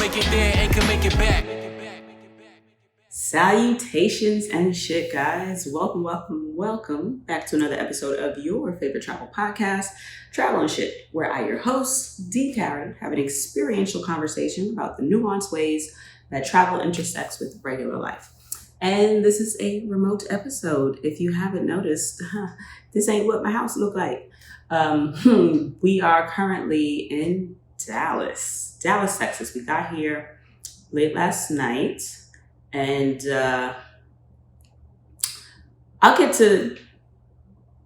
make it there and can make it back. Salutations and shit, guys. Welcome back to another episode of your favorite travel podcast, Travel and Shit, where I, your host, D. Carey, have an experiential conversation about the nuanced ways that travel intersects with regular life. And this is a remote episode. If you haven't noticed, this ain't what my house look like. We are currently in Dallas, Texas. We got here late last night. And I'll get to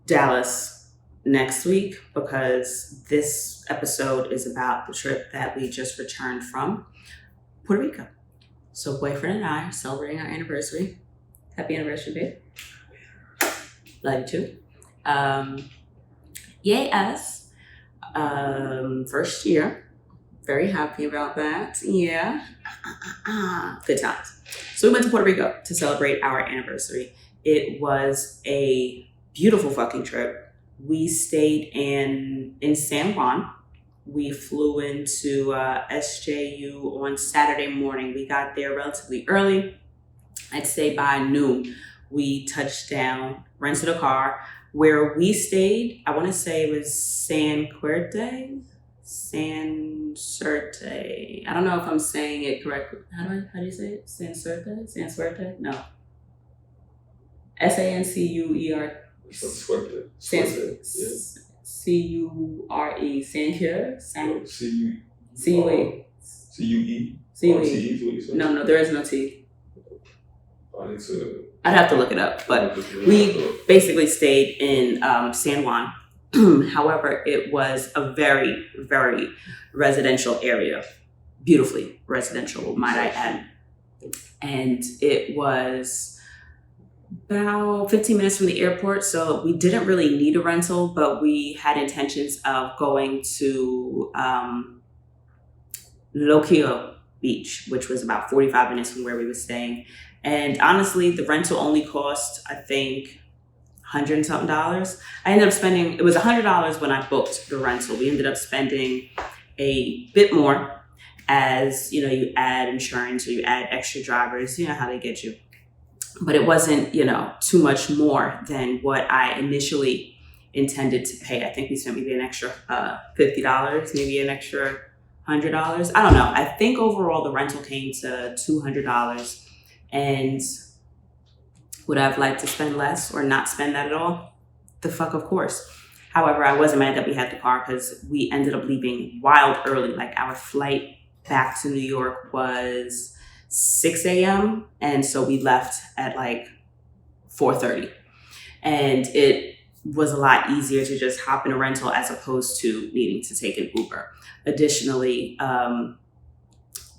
Dallas next week because this episode is about the trip that we just returned from Puerto Rico. So boyfriend and I are celebrating our anniversary. Happy anniversary, babe. Love you too. Yay us. First year. Very happy about that. Yeah. Good times. So we went to Puerto Rico to celebrate our anniversary. It was a beautiful fucking trip. We stayed in San Juan. We flew into SJU on Saturday morning. We got there relatively early. I'd say by noon, we touched down, rented a car. Where we stayed, I want to say it was San Suerte. I don't know if I'm saying it correctly. How do you say it? San Suerte? No. Sancure. Suerte. Cure. Cue. No, there is no T. I'd have to look it up, but we basically stayed in San Juan. However, it was a very, very residential area. Beautifully residential, might I add. And it was about 15 minutes from the airport, so we didn't really need a rental, but we had intentions of going to Loquillo Beach, which was about 45 minutes from where we were staying. And honestly, the rental only cost, I think, $100 and something. I ended up spending, it was $100 when I booked the rental. We ended up spending a bit more as, you add insurance or you add extra drivers, how they get you. But it wasn't, too much more than what I initially intended to pay. I think we spent maybe an extra $50, maybe an extra $100. I don't know. I think overall the rental came to $200. And would I have liked to spend less or not spend that at all? The fuck, of course. However, I wasn't mad that we had the car because we ended up leaving wild early. Like our flight back to New York was 6 a.m. And so we left at like 4:30. And it was a lot easier to just hop in a rental as opposed to needing to take an Uber. Additionally,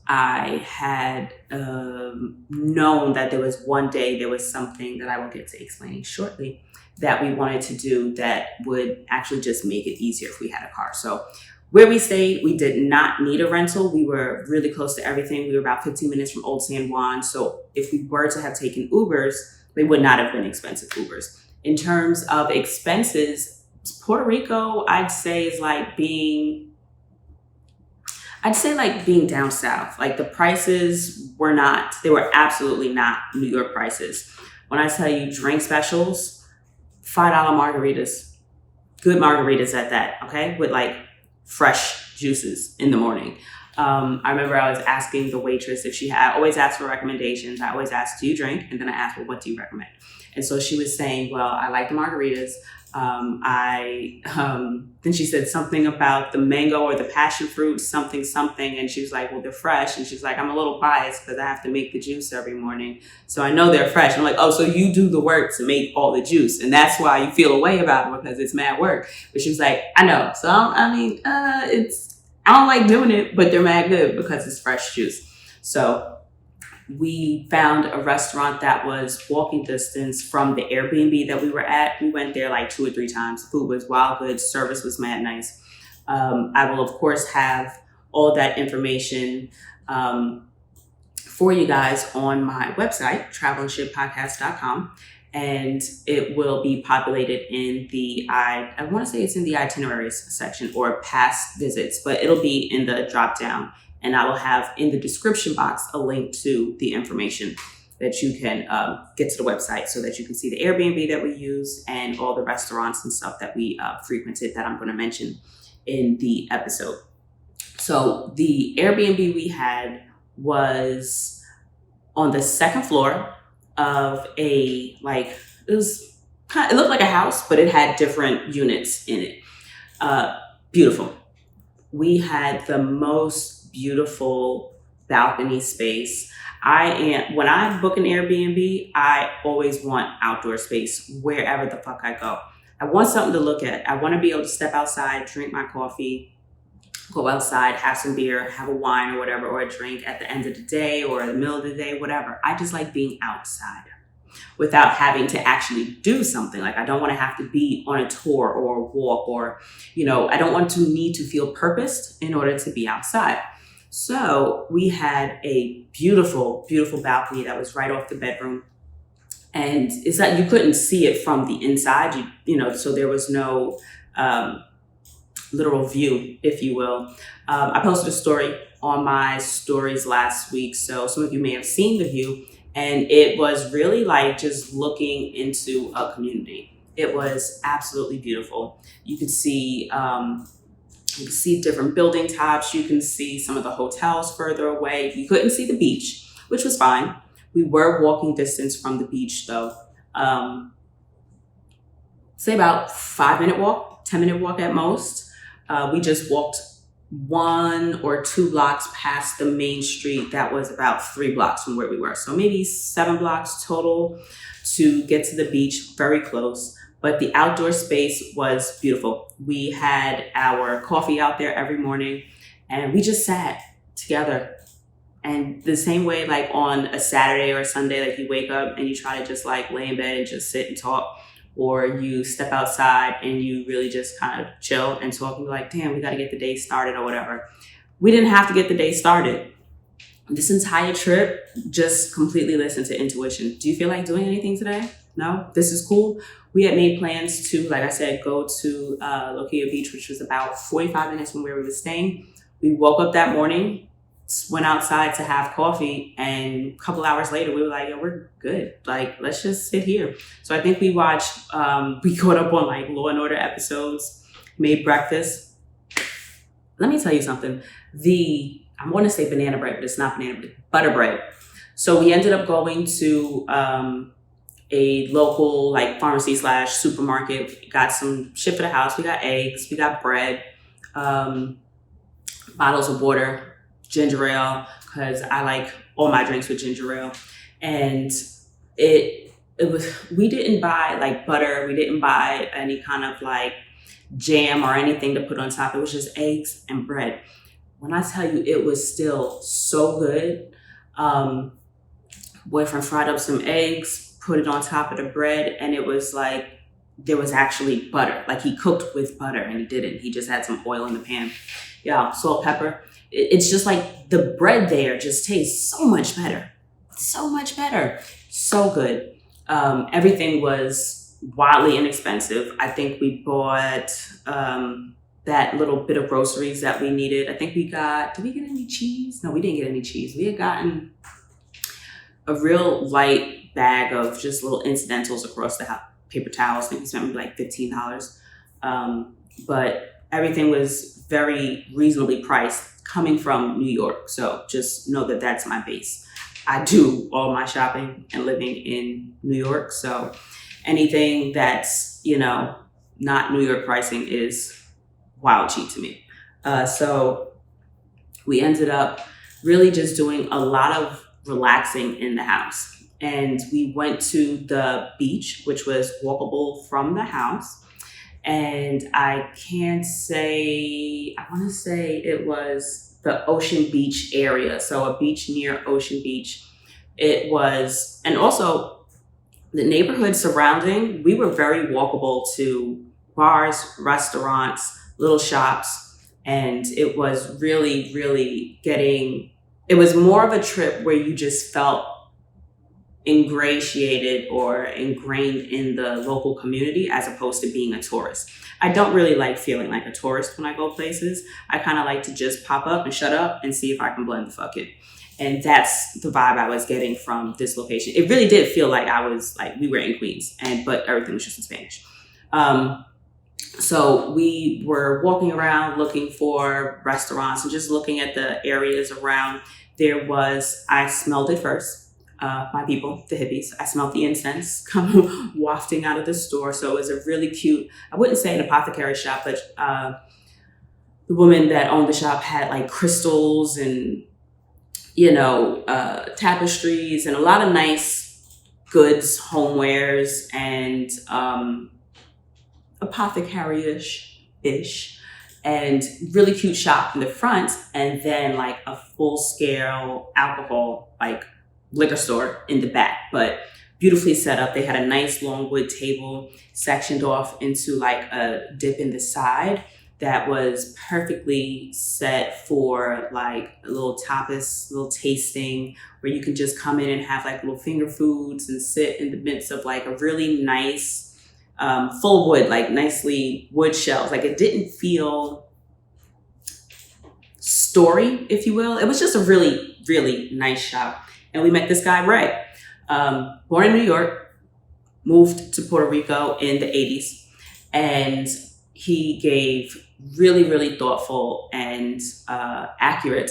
I had known that there was something that I will get to explaining shortly that we wanted to do that would actually just make it easier if we had a car. So where we stayed, we did not need a rental. We were really close to everything. We were about 15 minutes from Old San Juan. So if we were to have taken Ubers, they would not have been expensive Ubers. In terms of expenses, Puerto Rico, I'd say is like being down south. Like the prices they were absolutely not New York prices. When I tell you drink specials, $5 margaritas, good margaritas at that, okay? With like fresh juices in the morning. I remember I was asking the waitress if I always ask for recommendations. I always ask, do you drink? And then I asked, well, what do you recommend? And so she was saying, well, I like the margaritas. Then she said something about the mango or the passion fruit, something. And she was like, well, they're fresh. And she's like, I'm a little biased because I have to make the juice every morning. So I know they're fresh. I'm like, oh, so you do the work to make all the juice. And that's why you feel a way about it because it's mad work. But she was like, I know. So I don't like doing it, but they're mad good because it's fresh juice. So we found a restaurant that was walking distance from the Airbnb that we were at. We went there like 2 or 3 times. Food was wild good. Service was mad nice. I will, of course, have all that information for you guys on my website, travelandshippodcast.com. And it will be populated in I want to say it's in the itineraries section or past visits, but it'll be in the drop down And I will have in the description box a link to the information that you can get to the website so that you can see the Airbnb that we use and all the restaurants and stuff that we frequented that I'm going to mention in the episode. So the Airbnb we had was on the second floor of it looked like a house, but it had different units in it. Beautiful. We had the most beautiful balcony space. When I book an Airbnb, I always want outdoor space wherever the fuck I go. I want something to look at. I want to be able to step outside, drink my coffee, go outside, have some beer, have a wine or whatever, or a drink at the end of the day or the middle of the day, whatever. I just like being outside without having to actually do something. Like, I don't want to have to be on a tour or a walk or, I don't want to need to feel purposed in order to be outside. So we had a beautiful, beautiful balcony that was right off the bedroom. And it's that you couldn't see it from the inside, so there was no literal view, if you will. I posted a story on my stories last week, so some of you may have seen the view, and it was really like just looking into a community. It was absolutely beautiful. You could see different building tops. You can see some of the hotels further away. You couldn't see the beach, which was fine. We were walking distance from the beach though. Say about 5-minute walk, 10-minute walk at most. We just walked 1 or 2 blocks past the main street that was about 3 blocks from where we were. So maybe 7 blocks total to get to the beach, very close. But the outdoor space was beautiful. We had our coffee out there every morning and we just sat together. And the same way, like on a Saturday or a Sunday, like you wake up and you try to just like lay in bed and just sit and talk, or you step outside and you really just kind of chill and talk and be like, damn, we got to get the day started or whatever. We didn't have to get the day started. This entire trip, just completely listen to intuition. Do you feel like doing anything today? No? This is cool. We had made plans to, like I said, go to Locadia Beach, which was about 45 minutes from where we were staying. We woke up that morning, went outside to have coffee, and a couple hours later, we were like, yo, we're good. Like, let's just sit here. So I think we watched, we caught up on like Law and Order episodes, made breakfast. Let me tell you something. I want to say banana bread, but it's not banana bread, butter bread. So we ended up going to a local like pharmacy / supermarket. We got some shit for the house. We got eggs, we got bread, bottles of water, ginger ale, because I like all my drinks with ginger ale. And we didn't buy like butter. We didn't buy any kind of like jam or anything to put on top. It was just eggs and bread. When I tell you it was still so good, boyfriend fried up some eggs, put it on top of the bread, and it was like, there was actually butter. Like he cooked with butter and he didn't. He just had some oil in the pan. Yeah, salt, pepper. It's just like the bread there just tastes so much better. So much better. So good. Everything was wildly inexpensive. I think we bought that little bit of groceries that we needed. I think did we get any cheese? No, we didn't get any cheese. We had gotten a real light bag of just little incidentals across the house. Paper towels. I think we spent maybe like $15. But everything was very reasonably priced coming from New York. So just know that that's my base. I do all my shopping and living in New York. So anything that's, not New York pricing is wild cheap to me. So we ended up really just doing a lot of relaxing in the house. And we went to the beach, which was walkable from the house. And I want to say it was the Ocean Beach area. So a beach near Ocean Beach. It was, and also the neighborhood surrounding, we were very walkable to bars, restaurants, little shops. And it was really, really it was more of a trip where you just felt ingratiated or ingrained in the local community as opposed to being a tourist. I don't really like feeling like a tourist when I go places. I kind of like to just pop up and shut up and see if I can blend the fuck in. And that's the vibe I was getting from this location. It really did feel like we were in Queens, but everything was just in Spanish. So we were walking around looking for restaurants and just looking at the areas around. I smelled it first. My people, the hippies, I smelled the incense come wafting out of the store. So it was a really cute, I wouldn't say an apothecary shop, but the woman that owned the shop had like crystals and, tapestries and a lot of nice goods, homewares, and apothecary-ish, and really cute shop in the front, and then like a full-scale alcohol, like liquor store in the back, but beautifully set up. They had a nice long wood table sectioned off into like a dip in the side that was perfectly set for like a little tapas, little tasting, where you can just come in and have like little finger foods and sit in the midst of like a really nice, full wood, like nicely wood shelves. Like it didn't feel story, if you will. It was just a really, really nice shop. And we met this guy, Ray, born in New York, moved to Puerto Rico in the 80s. And he gave really, really thoughtful and accurate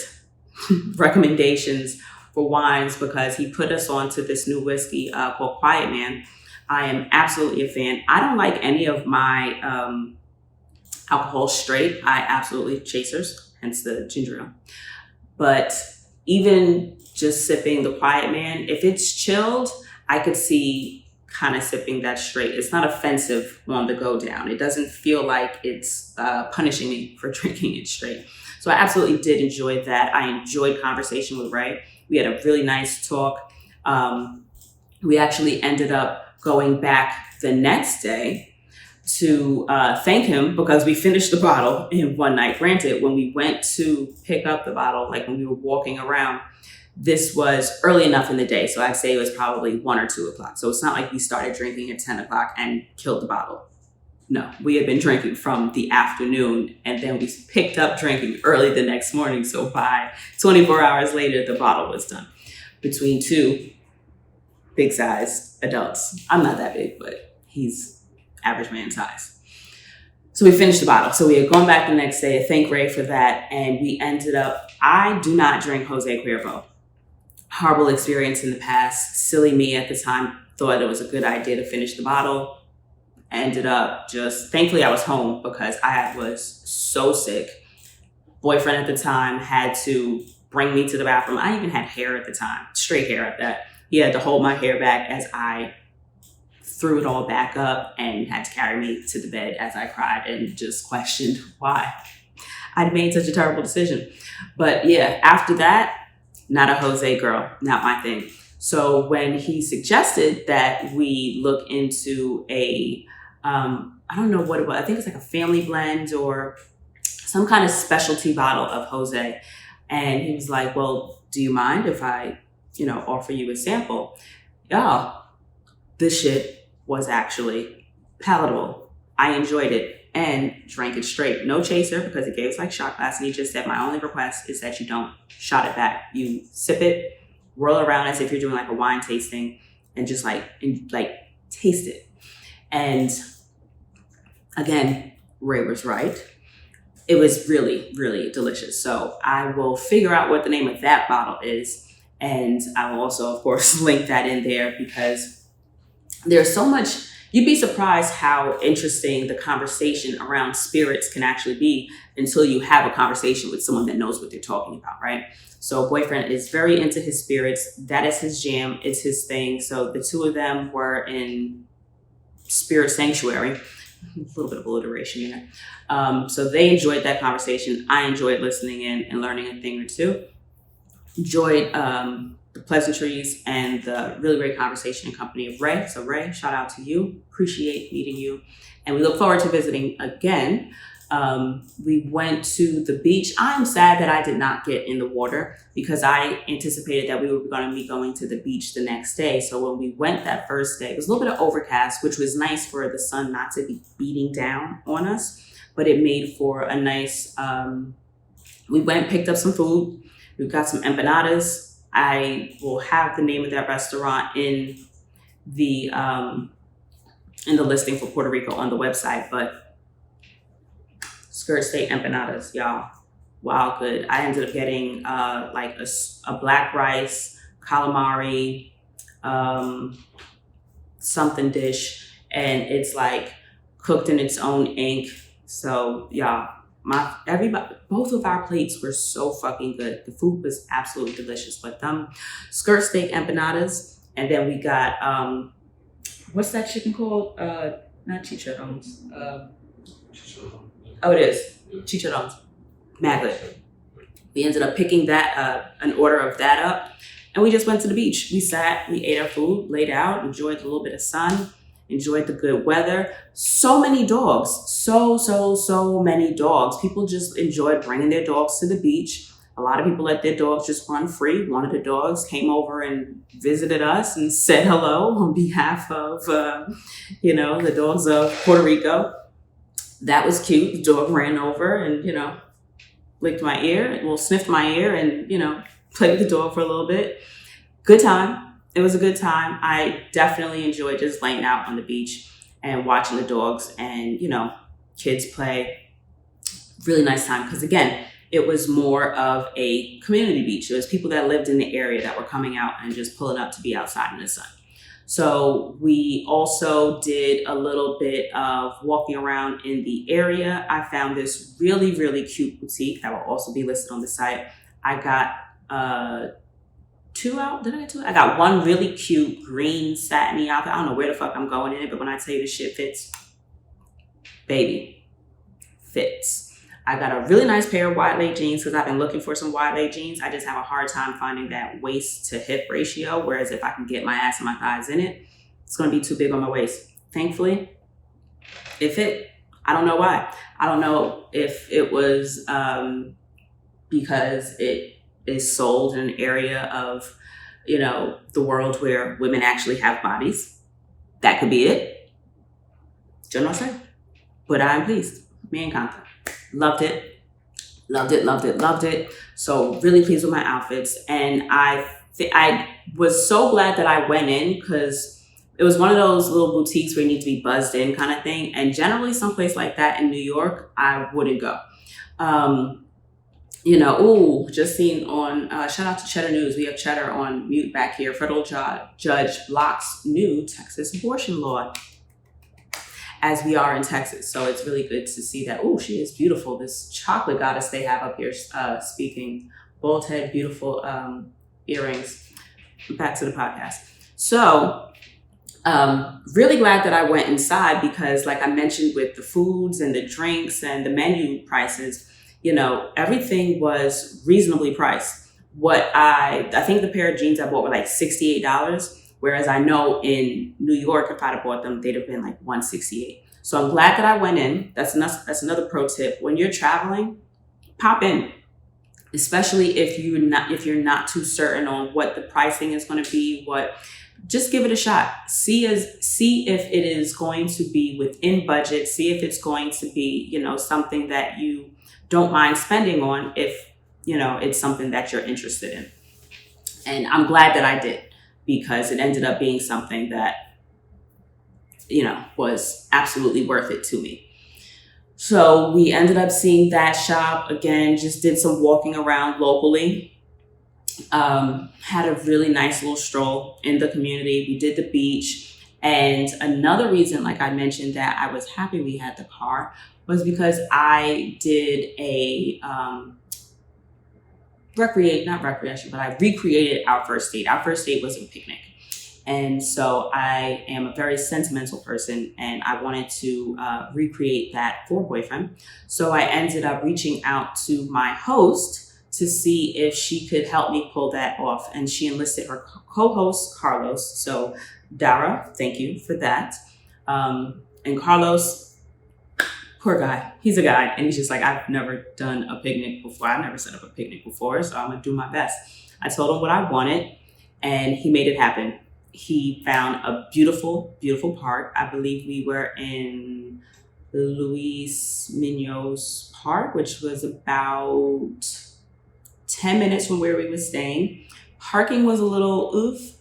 recommendations for wines, because he put us onto this new whiskey called Quiet Man. I am absolutely a fan. I don't like any of my alcohol straight. I absolutely chasers, hence the ginger ale. But even just sipping the Quiet Man, if it's chilled, I could see kind of sipping that straight. It's not offensive on the go down. It doesn't feel like it's punishing me for drinking it straight. So I absolutely did enjoy that. I enjoyed conversation with Ray. We had a really nice talk. We actually ended up going back the next day to thank him because we finished the bottle in one night. Granted, when we went to pick up the bottle, like when we were walking around, this was early enough in the day. So I'd say it was probably 1 or 2 o'clock. So it's not like we started drinking at 10 o'clock and killed the bottle. No, we had been drinking from the afternoon, and then we picked up drinking early the next morning. So by 24 hours later, the bottle was done between 2 big size adults. I'm not that big, but he's average man size. So we finished the bottle. So we had gone back the next day to thank Ray for that. And we ended up, I do not drink Jose Cuervo. Horrible experience in the past. Silly me at the time thought it was a good idea to finish the bottle. Ended up thankfully I was home because I was so sick. Boyfriend at the time had to bring me to the bathroom. I even had hair at the time, straight hair at that. He had to hold my hair back as I threw it all back up and had to carry me to the bed as I cried and just questioned why I'd made such a terrible decision. But yeah, after that, not a Jose girl, not my thing. So when he suggested that we look into I don't know what it was, I think it's like a family blend or some kind of specialty bottle of Jose. And he was like, well, do you mind if I, offer you a sample? Y'all, this shit was actually palatable. I enjoyed it and drank it straight. No chaser, because it gave us like shot glass. And he just said, my only request is that you don't shot it back. You sip it, whirl around as if you're doing like a wine tasting, and just taste it. And again, Ray was right. It was really, really delicious. So I will figure out what the name of that bottle is. And I will also, of course, link that in there, because there's so much. You'd be surprised how interesting the conversation around spirits can actually be until you have a conversation with someone that knows what they're talking about, right? So boyfriend is very into his spirits. That is his jam. It's his thing. So the two of them were in Spirit Sanctuary. A little bit of alliteration there. So they enjoyed that conversation. I enjoyed listening in and learning a thing or two. Enjoyed the pleasantries and the really great conversation in company of Ray. So Ray, shout out to you. Appreciate meeting you. And we look forward to visiting again We went to the beach. I'm sad that I did not get in the water because I anticipated that we were going to be going to the beach the next day. So when we went that first day, it was a little bit of overcast, which was nice for the sun not to be beating down on us, but it made for a nice, we went, picked up some food. We got some empanadas. I will have the name of that restaurant in the listing for Puerto Rico on the website, but skirt steak empanadas, y'all. Wow, good. I ended up getting like a black rice, calamari, something dish, and it's like cooked in its own ink. So y'all, both of our plates were so fucking good. The food was absolutely delicious. But skirt steak empanadas, and then we got what's that chicken called? Not chicharrones. Oh, it is. Chicharrones. Mad good. We ended up picking that, an order of that up, and we just went to the beach. We sat, we ate our food, laid out, enjoyed a little bit of sun, enjoyed the good weather. So many dogs. So many dogs. People just enjoyed bringing their dogs to the beach. A lot of people let their dogs just run free. One of the dogs came over and visited us and said hello on behalf of, the dogs of Puerto Rico. That was cute. The dog ran over and, licked my ear, sniffed my ear and, played with the dog for a little bit. Good time. It was a good time. I definitely enjoyed just laying out on the beach and watching the dogs and, kids play. Really nice time. Because again, it was more of a community beach. It was people that lived in the area that were coming out and just pulling up to be outside in the sun. So we also did a little bit of walking around in the area. I found this really, really cute boutique that will also be listed on the site. I got two out. Did I get two? I got one really cute green satiny outfit. I don't know where the fuck I'm going in it, but when I tell you this shit fits, baby, fits. I got a really nice pair of wide leg jeans because I've been looking for some wide leg jeans. I just have a hard time finding that waist to hip ratio. Whereas if I can get my ass and my thighs in it, it's going to be too big on my waist. Thankfully, it fit. I don't know why. I don't know if it was because it is sold in an area of, the world where women actually have bodies. That could be it. Do you know what I'm saying? But I'm pleased. Me and Kanta. Loved it. So really pleased with my outfits. And I was so glad that I went in because it was one of those little boutiques where you need to be buzzed in kind of thing. And generally someplace like that in New York, I wouldn't go. Just seen on, shout out to Cheddar News. We have Cheddar on mute back here. Federal judge blocks new Texas abortion law. As we are in Texas. So it's really good to see that. Oh, she is beautiful. This chocolate goddess they have up here speaking. Bald head, beautiful earrings. Back to the podcast. So really glad that I went inside because like I mentioned with the foods and the drinks and the menu prices, everything was reasonably priced. I think the pair of jeans I bought were like $68. Whereas I know in New York, if I'd have bought them, they'd have been like $168. So I'm glad that I went in. That's another pro tip. When you're traveling, pop in, especially if you're not too certain on what the pricing is going to be. Just give it a shot. See if it is going to be within budget. See if it's going to be something that you don't mind spending on. If it's something that you're interested in. And I'm glad that I did. Because it ended up being something that, was absolutely worth it to me. So we ended up seeing that shop again, just did some walking around locally. Had a really nice little stroll in the community. We did the beach. And another reason, like I mentioned, that I was happy we had the car was because I did a I recreated our first date. Our first date was a picnic. And so I am a very sentimental person and I wanted to recreate that for boyfriend. So I ended up reaching out to my host to see if she could help me pull that off. And she enlisted her co-host, Carlos. So Dara, thank you for that. And Carlos, Poor guy. He's a guy. And he's just like, I've never done a picnic before. I've never set up a picnic before. So I'm going to do my best. I told him what I wanted and he made it happen. He found a beautiful, beautiful park. I believe we were in Luis Munoz Park, which was about 10 minutes from where we were staying. Parking was a little oof,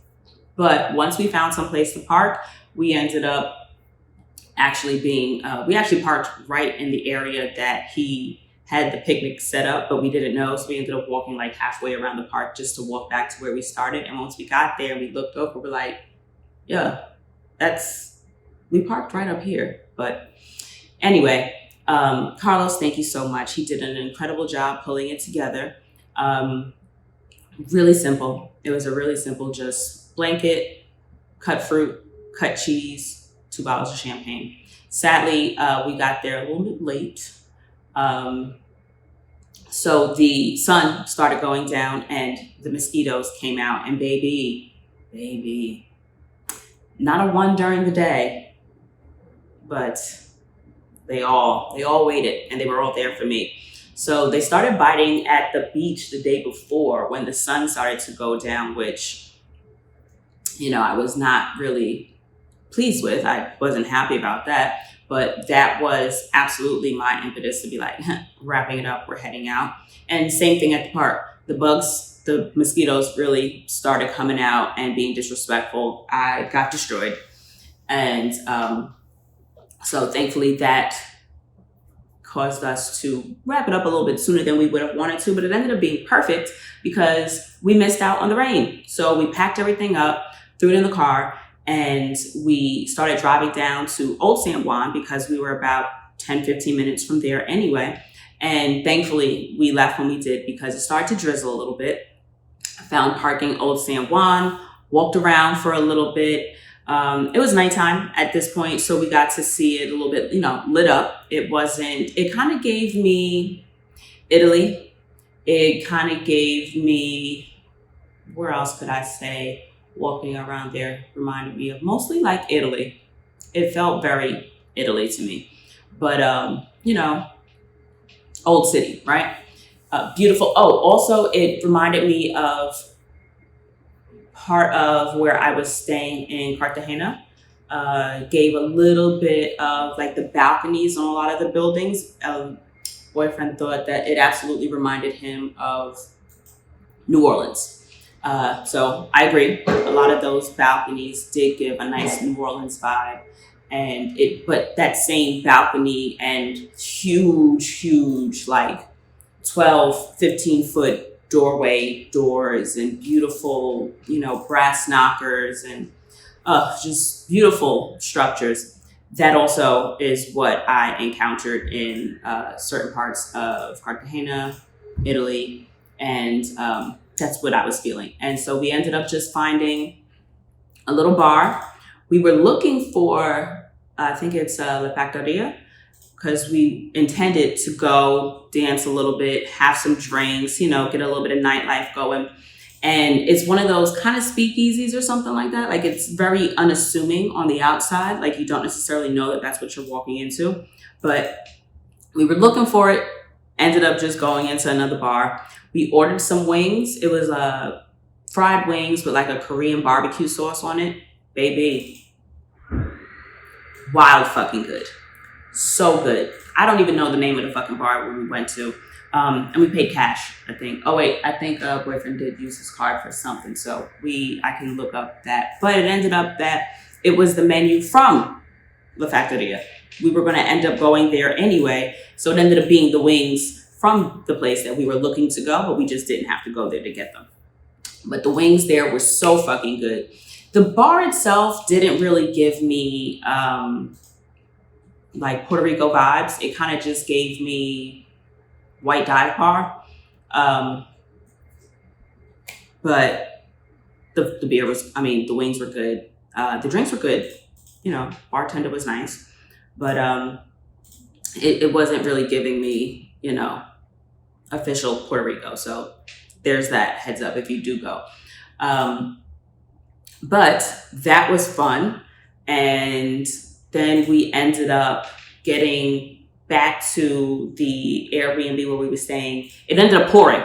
but once we found some place to park, we ended up we actually parked right in the area that he had the picnic set up, but we didn't know. So we ended up walking like halfway around the park just to walk back to where we started. And once we got there, we looked over, we're like, yeah, we parked right up here. But anyway, Carlos, thank you so much. He did an incredible job pulling it together. Really simple. It was a really simple, just blanket, cut fruit, cut cheese, 2 bottles of champagne. Sadly, we got there a little bit late. So the sun started going down and the mosquitoes came out, and baby, not a one during the day, but they all waited and they were all there for me. So they started biting at the beach the day before when the sun started to go down, which, I was not really pleased with. I wasn't happy about that, but that was absolutely my impetus to be like, wrapping it up, we're heading out. And same thing at the park. The mosquitoes really started coming out and being disrespectful. I got destroyed. And so thankfully that caused us to wrap it up a little bit sooner than we would have wanted to, but it ended up being perfect because we missed out on the rain. So we packed everything up, threw it in the car, and we started driving down to Old San Juan because we were about 10, 15 minutes from there anyway. And thankfully we left when we did because it started to drizzle a little bit. I found parking Old San Juan, walked around for a little bit. It was nighttime at this point, so we got to see it a little bit, lit up. It kind of gave me Italy. It kind of gave me, where else could I say? Walking around there reminded me of mostly like Italy. It felt very Italy to me. But, old city, right? Beautiful. Oh, also it reminded me of part of where I was staying in Cartagena. Gave a little bit of like the balconies on a lot of the buildings. Boyfriend thought that it absolutely reminded him of New Orleans. So I agree. A lot of those balconies did give a nice New Orleans vibe, but that same balcony and huge, like 12, 15 foot doors and beautiful, brass knockers and, just beautiful structures. That also is what I encountered in, certain parts of Cartagena, Italy, and, that's what I was feeling. And so we ended up just finding a little bar. We were looking for, I think it's La Factoria, because we intended to go dance a little bit, have some drinks, get a little bit of nightlife going. And it's one of those kind of speakeasies or something like that. Like it's very unassuming on the outside. Like you don't necessarily know that that's what you're walking into. But we were looking for it, ended up just going into another bar. We ordered some wings. It was fried wings with like a Korean barbecue sauce on it. Baby, wild fucking good. So good. I don't even know the name of the fucking bar where we went to. And we paid cash, I think. Oh wait, I think boyfriend did use his card for something. So I can look up that. But it ended up that it was the menu from La Factoria. We were going to end up going there anyway. So it ended up being the wings from the place that we were looking to go, but we just didn't have to go there to get them. But the wings there were so fucking good. The bar itself didn't really give me like Puerto Rico vibes. It kind of just gave me white dive bar. But the beer was, the wings were good. The drinks were good. Bartender was nice. But it wasn't really giving me, official Puerto Rico. So there's that heads up if you do go. But that was fun. And then we ended up getting back to the Airbnb where we were staying, it ended up pouring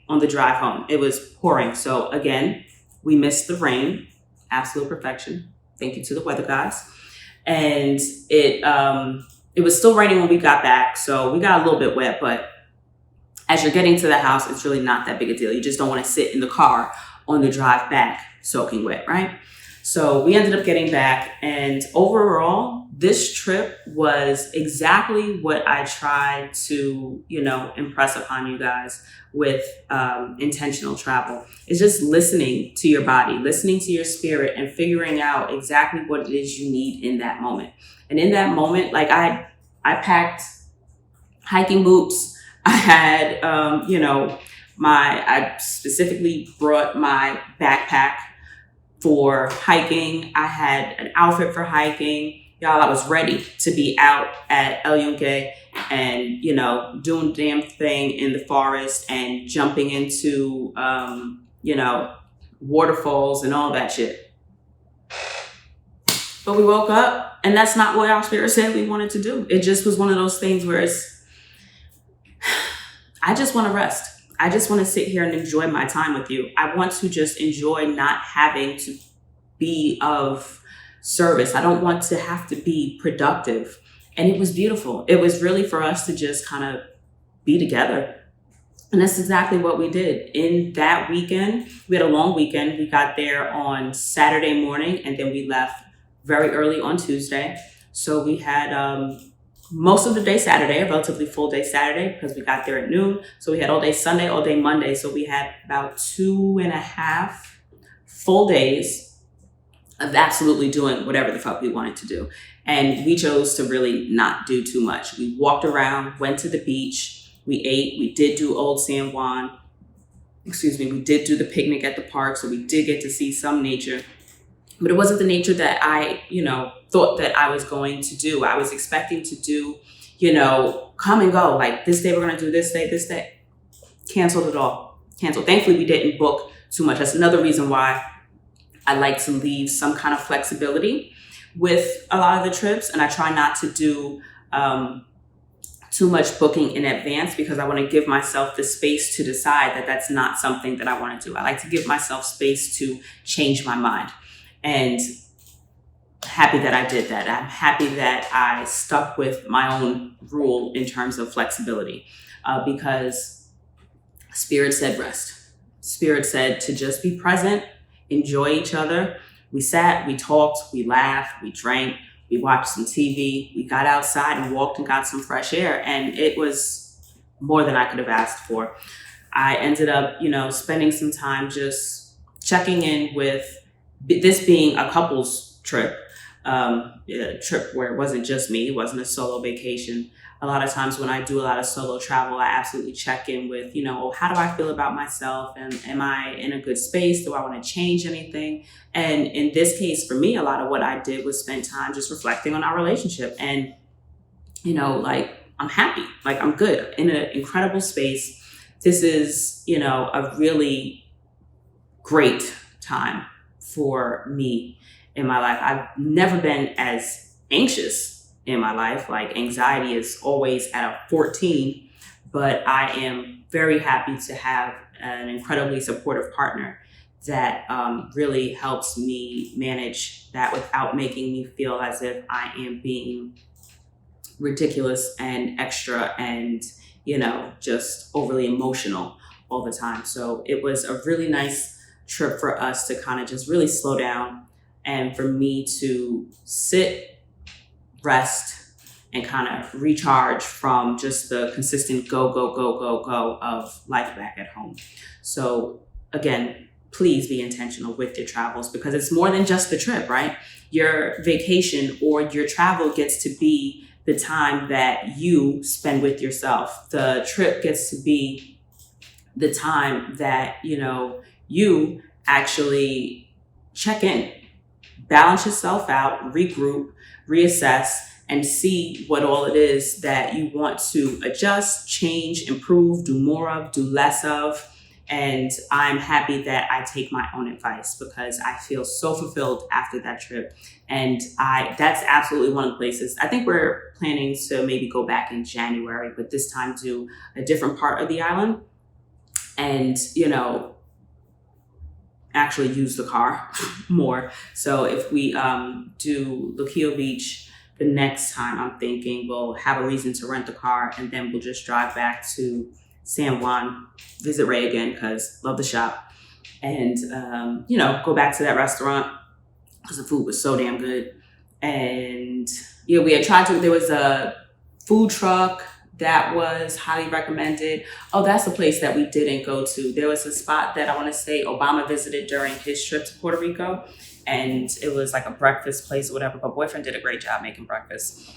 on the drive home. It was pouring. So again, we missed the rain. Absolute perfection. Thank you to the weather gods. And it was still raining when we got back. So we got a little bit wet, but as you're getting to the house, it's really not that big a deal. You just don't want to sit in the car on the drive back soaking wet, right? So we ended up getting back, and overall, this trip was exactly what I tried to, impress upon you guys with intentional travel. It's just listening to your body, listening to your spirit, and figuring out exactly what it is you need in that moment. And in that moment, like I packed hiking boots. I had, I specifically brought my backpack for hiking. I had an outfit for hiking. Y'all, I was ready to be out at El Yunque and, doing the damn thing in the forest and jumping into, waterfalls and all that shit. But we woke up and that's not what our spirit said we wanted to do. It just was one of those things where I just want to rest. I just want to sit here and enjoy my time with you. I want to just enjoy not having to be of service. I don't want to have to be productive. And it was beautiful. It was really for us to just kind of be together. And that's exactly what we did. In that weekend, we had a long weekend. We got there on Saturday morning and then we left very early on Tuesday. So we had most of the day Saturday, a relatively full day Saturday because we got there at noon. So we had all day Sunday, all day Monday. So we had about 2.5 full days of absolutely doing whatever the fuck we wanted to do. And we chose to really not do too much. We walked around, went to the beach, we ate, we did do Old San Juan. We did do the picnic at the park. So we did get to see some nature. But it wasn't the nature that I, thought that I was going to do. I was expecting to do, come and go. Like this day we're going to do this day. Canceled it all. Canceled. Thankfully, we didn't book too much. That's another reason why I like to leave some kind of flexibility with a lot of the trips. And I try not to do too much booking in advance because I want to give myself the space to decide that that's not something that I want to do. I like to give myself space to change my mind. And happy that I did that. I'm happy that I stuck with my own rule in terms of flexibility because Spirit said rest. Spirit said to just be present, enjoy each other. We sat, we talked, we laughed, we drank, we watched some TV, we got outside and walked and got some fresh air. And it was more than I could have asked for. I ended up, spending some time just checking in with this being a couple's trip. A trip where it wasn't just me, it wasn't a solo vacation. A lot of times when I do a lot of solo travel, I absolutely check in with, how do I feel about myself? And am I in a good space? Do I want to change anything? And in this case, for me, a lot of what I did was spend time just reflecting on our relationship. And, I'm happy, I'm good, in an incredible space. This is, a really great time for me in my life. I've never been as anxious in my life. Anxiety is always at a 14, but I am very happy to have an incredibly supportive partner that really helps me manage that without making me feel as if I am being ridiculous and extra and, just overly emotional all the time. So it was a really nice trip for us to kind of just really slow down and for me to sit, rest, and kind of recharge from just the consistent go of life back at home. So again, please be intentional with your travels because it's more than just the trip, right? Your vacation or your travel gets to be the time that you spend with yourself. The trip gets to be the time that, you actually check in, balance yourself out, regroup, reassess, and see what all it is that you want to adjust, change, improve, do more of, do less of, And I'm happy that I take my own advice because I feel so fulfilled after that trip. And that's absolutely one of the places. I think we're planning to maybe go back in January, but this time do a different part of the island and, actually use the car more. So if we do Luquillo Beach the next time, I'm thinking we'll have a reason to rent the car and then we'll just drive back to San Juan, visit Ray again because love the shop, and go back to that restaurant because the food was so damn good. And we had tried to. There was a food truck that was highly recommended. Oh, that's the place that we didn't go to. There was a spot that I want to say Obama visited during his trip to Puerto Rico, and it was like a breakfast place or whatever. But boyfriend did a great job making breakfast.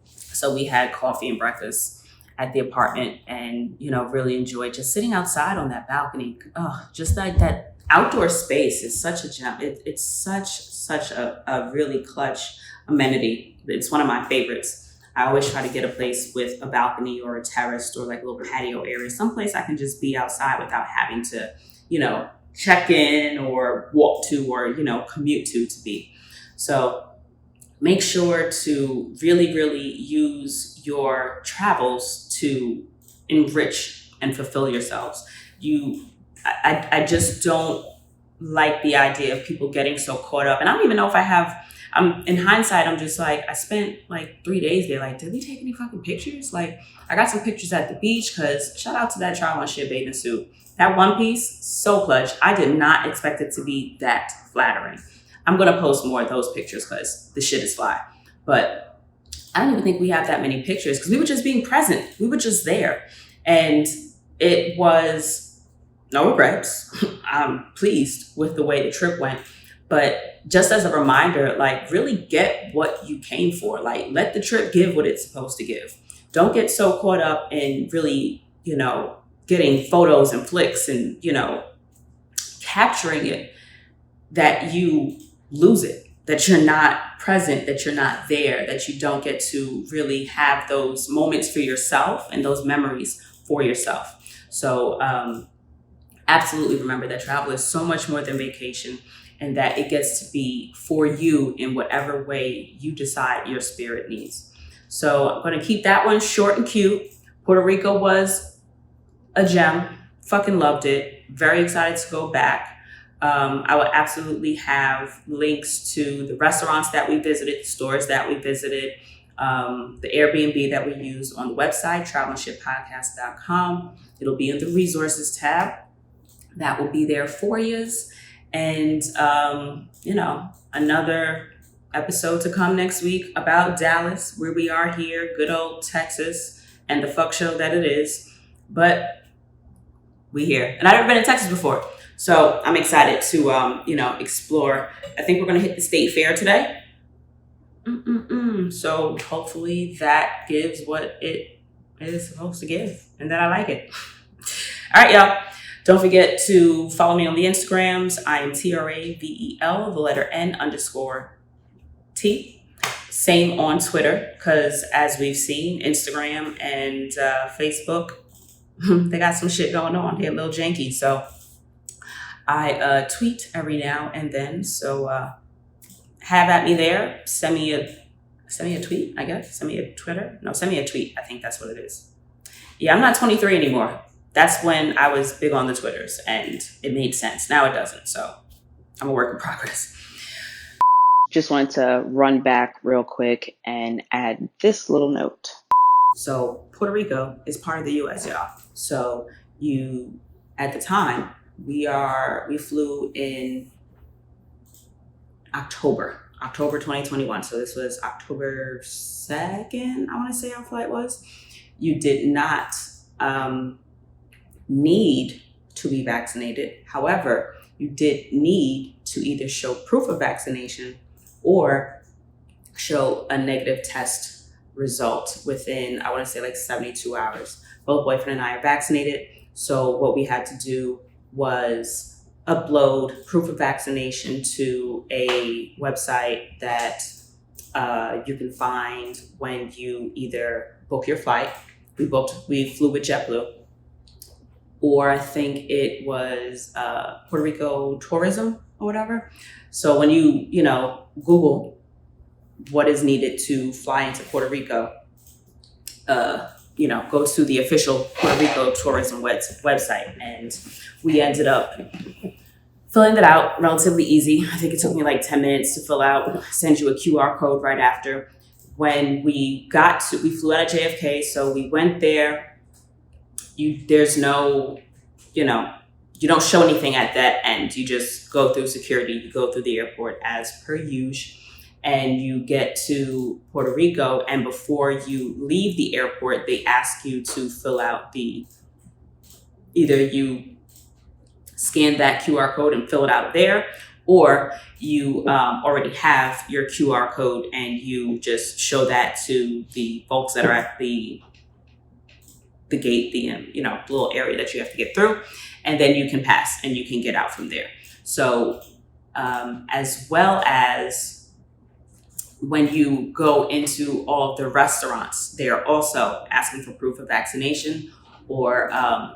So we had coffee and breakfast at the apartment and, really enjoyed just sitting outside on that balcony. Oh, just like that outdoor space is such a gem. It's such a really clutch amenity. It's one of my favorites. I always try to get a place with a balcony or a terrace or like a little patio area, someplace I can just be outside without having to, check in or walk to or, commute to be. So make sure to really, really use your travels to enrich and fulfill yourselves. I just don't like the idea of people getting so caught up. And I don't even know if in hindsight, I'm just like, I spent like 3 days there. Like, did we take any fucking pictures? Like, I got some pictures at the beach because shout out to that Try On Shit bathing suit. That one piece, so clutch. I did not expect it to be that flattering. I'm going to post more of those pictures because the shit is fly. But I don't even think we have that many pictures because we were just being present. We were just there. And it was no regrets. I'm pleased with the way the trip went. But just as a reminder, like really get what you came for. Like let the trip give what it's supposed to give. Don't get so caught up in really, getting photos and flicks and, capturing it that you lose it, that you're not present, that you're not there, that you don't get to really have those moments for yourself and those memories for yourself. So absolutely remember that travel is so much more than vacation and that it gets to be for you in whatever way you decide your spirit needs. So I'm going to keep that one short and cute. Puerto Rico was a gem. Fucking loved it. Very excited to go back. I will absolutely have links to the restaurants that we visited, the stores that we visited, the Airbnb that we used on the website, travelandshippodcast.com. It'll be in the resources tab. That will be there for you. And, another episode to come next week about Dallas, where we are here, good old Texas, and the fuck show that it is. But we here. And I've never been in Texas before. So I'm excited to, explore. I think we're going to hit the state fair today. So hopefully that gives what it is supposed to give and that I like it. All right, y'all. Don't forget to follow me on the Instagrams. I am TRAVEL, the letter N_T. Same on Twitter, because as we've seen, Instagram and Facebook, they got some shit going on. They're a little janky. So I tweet every now and then. So have at me there. Send me a tweet, I guess. Send me a Twitter. No, send me a tweet. I think that's what it is. Yeah, I'm not 23 anymore. That's when I was big on the Twitters and it made sense. Now it doesn't. So I'm a work in progress. Just wanted to run back real quick and add this little note. So Puerto Rico is part of the U.S., y'all. So at the time, we flew in October 2021. So this was October 2nd, I want to say our flight was. You did not need to be vaccinated. However, you did need to either show proof of vaccination or show a negative test result within, I want to say like 72 hours. Both boyfriend and I are vaccinated. So what we had to do was upload proof of vaccination to a website that you can find when you either book your flight. We flew with JetBlue, or I think it was Puerto Rico tourism or whatever. So when you Google what is needed to fly into Puerto Rico, goes to the official Puerto Rico tourism website, and we ended up filling it out relatively easy. I think it took me like 10 minutes to fill out, send you a QR code right after. When we flew out of JFK, so we went there. There's no, you don't show anything at that end. You just go through security, you go through the airport as per usual, and you get to Puerto Rico. And before you leave the airport, they ask you to fill out either you scan that QR code and fill it out there, or you already have your QR code and you just show that to the folks that are at the gate, the little area that you have to get through, and then you can pass and you can get out from there. So as well as when you go into all of the restaurants, they are also asking for proof of vaccination or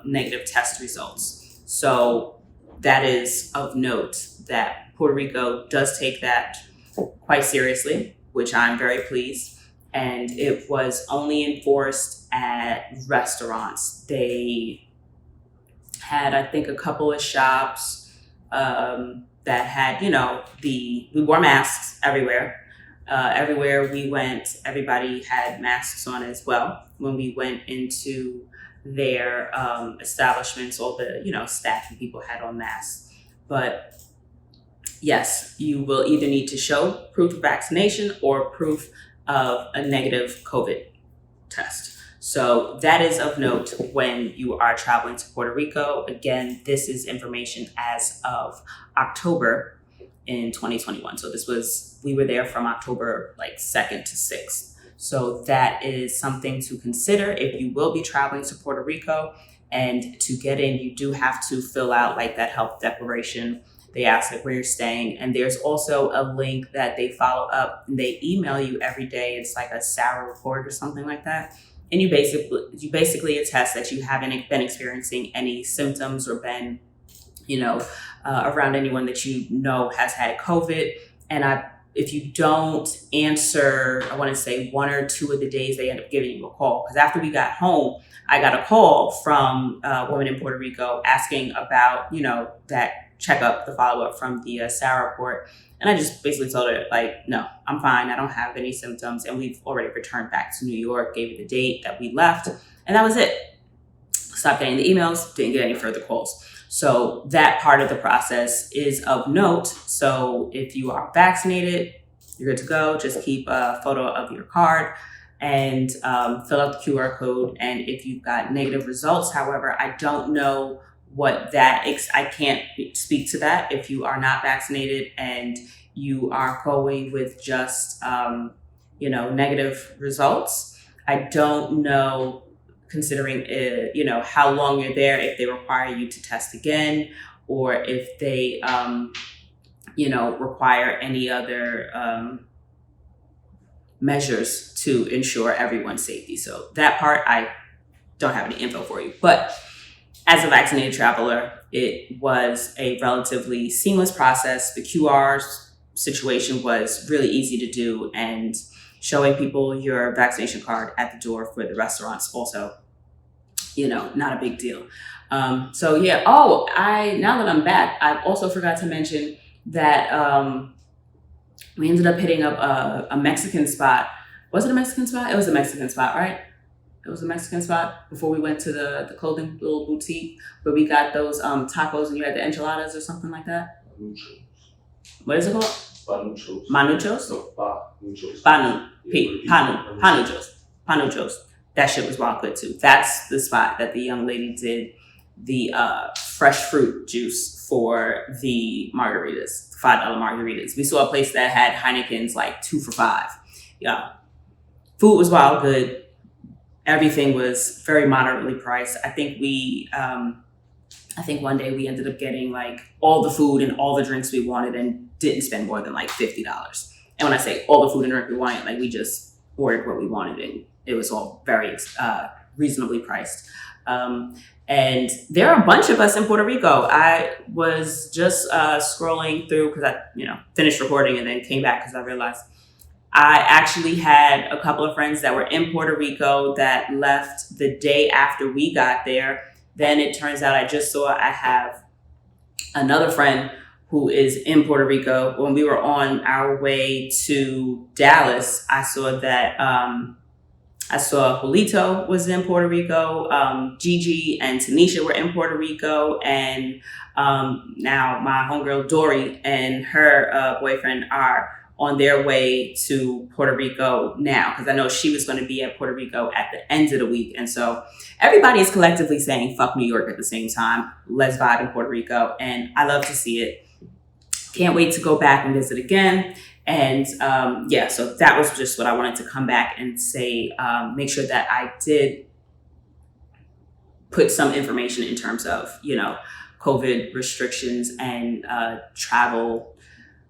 negative test results. So that is of note that Puerto Rico does take that quite seriously, which I'm very pleased. And it was only enforced at restaurants. They had, I think, a couple of shops that had, we wore masks everywhere. Everywhere we went, everybody had masks on as well. When we went into their establishments, all the staff and people had on masks. But yes, you will either need to show proof of vaccination or proof of a negative COVID test. So that is of note when you are traveling to Puerto Rico. Again, this is information as of October in 2021. So we were there from October 2nd to 6th. So that is something to consider if you will be traveling to Puerto Rico. And to get in, you do have to fill out that health declaration. They ask where you're staying. And there's also a link that they follow up and they email you every day. It's like a SARA report or something like that. And you basically attest that you haven't been experiencing any symptoms or been, around anyone that has had COVID. And if you don't answer, I want to say 1 or 2 of the days, they end up giving you a call. Because after we got home, I got a call from a woman in Puerto Rico asking about, that checkup, the follow-up from the SARA report. And I just basically told her, no, I'm fine. I don't have any symptoms. And we've already returned back to New York, gave her the date that we left. And that was it. Stopped getting the emails, didn't get any further calls. So that part of the process is of note. So if you are vaccinated, you're good to go. Just keep a photo of your card and fill out the QR code. And if you've got negative results, however, I don't know what I can't speak to that. If you are not vaccinated and you are going with just, negative results, I don't know, considering, how long you're there, if they require you to test again, or if they, require any other measures to ensure everyone's safety. So that part, I don't have any info for you. But as a vaccinated traveler, it was a relatively seamless process. The QR situation was really easy to do, and showing people your vaccination card at the door for the restaurants also, not a big deal. So yeah. Oh, now that I'm back, I also forgot to mention that we ended up hitting up a Mexican spot. Was it a Mexican spot? It was a Mexican spot, right? It was a Mexican spot before we went to the clothing little boutique where we got those tacos and you had the enchiladas or something like that. Panuchos. What is it called? Panuchos. Manuchos? No, panuchos. Panuchos. Panuchos. That shit was wild good too. That's the spot that the young lady did the fresh fruit juice for the margaritas, $5 margaritas. We saw a place that had Heineken's 2 for $5. Yeah. Food was wild good. Everything was very moderately priced. I think one day we ended up getting all the food and all the drinks we wanted and didn't spend more than $50. And when I say all the food and drink we wanted, we just ordered what we wanted and it was all very reasonably priced. And there are a bunch of us in Puerto Rico. I was just scrolling through because I, finished recording and then came back because I realized I actually had a couple of friends that were in Puerto Rico that left the day after we got there. Then it turns out I have another friend who is in Puerto Rico. When we were on our way to Dallas, I saw that Julito was in Puerto Rico. Gigi and Tanisha were in Puerto Rico. And now my homegirl Dory and her boyfriend are on their way to Puerto Rico now, because I know she was going to be at Puerto Rico at the end of the week. And so everybody is collectively saying, fuck New York at the same time. Let's vibe in Puerto Rico. And I love to see it. Can't wait to go back and visit again. And so that was just what I wanted to come back and say, make sure that I did put some information in terms of, COVID restrictions and travel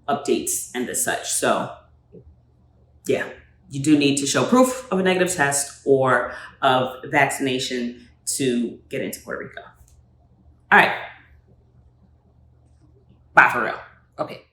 updates and the such. So yeah, you do need to show proof of a negative test or of vaccination to get into Puerto Rico. All right. Bye for real. Okay.